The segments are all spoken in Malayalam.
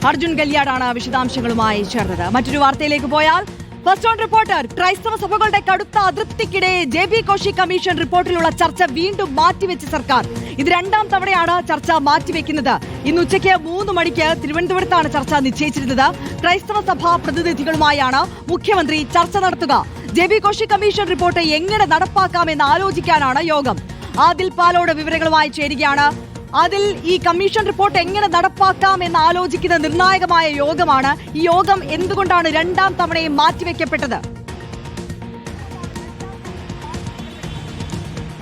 അർജുൻ കല്യാടാണ് വിശദാംശങ്ങളുമായി ചേർന്നത്. മറ്റൊരു വാർത്തയിലേക്ക് പോയാൽ ഫസ്റ്റ് ഓൺ റിപ്പോർട്ടർ ക്രൈസ്തവ സഭകളുടെ കടുത്ത അതൃപ്തിക്കിടെ JB കോശി കമ്മീഷൻ റിപ്പോർട്ടിലുള്ള ചർച്ച വീണ്ടും മാറ്റിവെച്ച സർക്കാർ. ഇത് രണ്ടാം തവണയാണ് ചർച്ച മാറ്റിവെക്കുന്നത്. ഇന്ന് ഉച്ചയ്ക്ക് 3 മണിക്ക് തിരുവനന്തപുരത്താണ് ചർച്ച നിശ്ചയിച്ചിരുന്നത്. ക്രൈസ്തവ സഭാ പ്രതിനിധികളുമായാണ് മുഖ്യമന്ത്രി ചർച്ച നടത്തുക. JB കോശി കമ്മീഷൻ റിപ്പോർട്ട് എങ്ങനെ നടപ്പാക്കാമെന്ന് ആലോചിക്കാനാണ് യോഗം. ആദിൽ പാലോട് വിവരങ്ങളുമായി ചേരുകയാണ്. അതിൽ ഈ കമ്മീഷൻ റിപ്പോർട്ട് എങ്ങനെ നടപ്പാക്കാം എന്ന് ആലോചിക്കുന്ന നിർണായകമായ യോഗമാണ്. ഈ യോഗം എന്തുകൊണ്ടാണ് രണ്ടാം തവണയും മാറ്റിവെക്കപ്പെട്ടത്?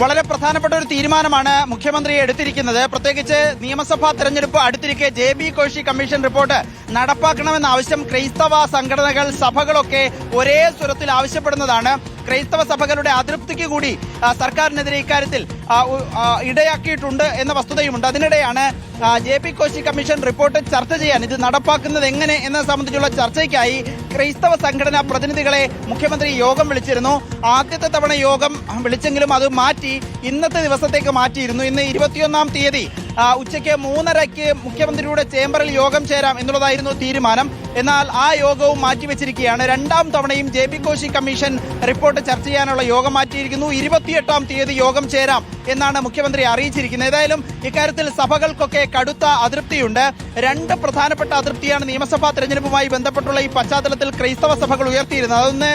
വളരെ പ്രധാനപ്പെട്ട ഒരു തീരുമാനമാണ് മുഖ്യമന്ത്രി എടുത്തിരിക്കുന്നത്. പ്രത്യേകിച്ച് നിയമസഭാ തെരഞ്ഞെടുപ്പ് അടുത്തിരിക്കെ JB കോശി കമ്മീഷൻ റിപ്പോർട്ട് നടപ്പാക്കണമെന്ന ആവശ്യം ക്രൈസ്തവ സംഘടനകൾ, സഭകളൊക്കെ ഒരേ സ്വരത്തിൽ ആവശ്യപ്പെടുന്നതാണ്. ക്രൈസ്തവ സഭകളുടെ അതൃപ്തിക്ക് കൂടി സർക്കാരിനെതിരെ ഇക്കാര്യത്തിൽ ഇടയാക്കിയിട്ടുണ്ട് എന്ന വസ്തുതയുമുണ്ട്. അതിനിടെയാണ് JB കോശി കമ്മീഷൻ റിപ്പോർട്ട് ചർച്ച ചെയ്യാൻ, ഇത് നടപ്പാക്കുന്നത് എങ്ങനെ എന്നത് സംബന്ധിച്ചുള്ള ചർച്ചയ്ക്കായി ക്രൈസ്തവ സംഘടനാ പ്രതിനിധികളെ മുഖ്യമന്ത്രി യോഗം വിളിച്ചിരുന്നു. ആദ്യത്തെ തവണ യോഗം വിളിച്ചെങ്കിലും അത് മാറ്റി ഇന്നത്തെ ദിവസത്തേക്ക് മാറ്റിയിരുന്നു. ഇന്ന് 21-ാം തീയതി ഉച്ചയ്ക്ക് 3:30 മുഖ്യമന്ത്രിയുടെ ചേംബറിൽ യോഗം ചേരാം എന്നുള്ളതായിരുന്നു തീരുമാനം. എന്നാൽ ആ യോഗവും മാറ്റിവെച്ചിരിക്കുകയാണ്. രണ്ടാം തവണയും JB കോശി കമ്മീഷൻ റിപ്പോർട്ട് ചർച്ച ചെയ്യാനുള്ള യോഗം മാറ്റിയിരിക്കുന്നു. 28-ാം തീയതി യോഗം ചേരാം എന്നാണ് മുഖ്യമന്ത്രി അറിയിച്ചിരിക്കുന്നത്. ഏതായാലും ഇക്കാര്യത്തിൽ സഭകൾക്കൊക്കെ കടുത്ത അതൃപ്തിയുണ്ട്. 2 പ്രധാനപ്പെട്ട അതൃപ്തിയാണ് നിയമസഭാ തെരഞ്ഞെടുപ്പുമായി ബന്ധപ്പെട്ടുള്ള ഈ പശ്ചാത്തലത്തിൽ ക്രൈസ്തവ സഭകൾ ഉയർത്തിയിരുന്നത്. അതൊന്ന്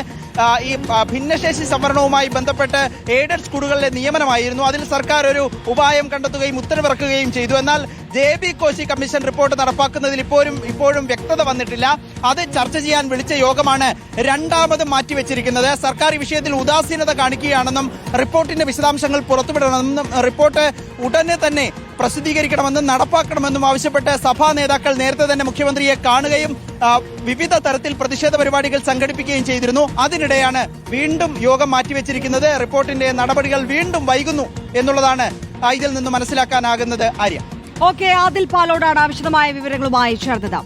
ഈ ഭിന്നശേഷി സംവരണവുമായി ബന്ധപ്പെട്ട് എയ്ഡഡ് സ്കൂളുകളിലെ നിയമനമായിരുന്നു. അതിൽ സർക്കാർ ഒരു ഉപായം കണ്ടെത്തുകയും ഉത്തരവിറക്കുകയും ചെയ്തു. എന്നാൽ JB കോശി കമ്മീഷൻ റിപ്പോർട്ട് നടപ്പാക്കുന്നതിൽ ഇപ്പോഴും വ്യക്തത വന്നിട്ടില്ല. അത് ചർച്ച ചെയ്യാൻ വിളിച്ച യോഗമാണ് രണ്ടാമത് മാറ്റിവെച്ചിരിക്കുന്നത്. സർക്കാർ ഈ വിഷയത്തിൽ ഉദാസീനത കാണിക്കുകയാണെന്നും റിപ്പോർട്ടിന്റെ വിശദാംശങ്ങൾ പുറത്തുവിടണമെന്നും റിപ്പോർട്ട് ഉടനെ തന്നെ പ്രസിദ്ധീകരിക്കണമെന്നും നടപ്പാക്കണമെന്നും ആവശ്യപ്പെട്ട് സഭാ നേതാക്കൾ നേരത്തെ തന്നെ മുഖ്യമന്ത്രിയെ കാണുകയും വിവിധ തരത്തിൽ പ്രതിഷേധ പരിപാടികൾ സംഘടിപ്പിക്കുകയും ചെയ്തിരുന്നു. അതിനിടെയാണ് വീണ്ടും യോഗം മാറ്റിവെച്ചിരിക്കുന്നത്. റിപ്പോർട്ടിന്റെ നടപടികൾ വീണ്ടും വൈകുന്നു എന്നുള്ളതാണ് ഇതിൽ നിന്ന് മനസ്സിലാക്കാനാകുന്നത്. ആര്യ, ഓക്കെ, ആദിൽ പാലോടാണ് വിശദമായ വിവരങ്ങളുമായി ചേർന്നത്.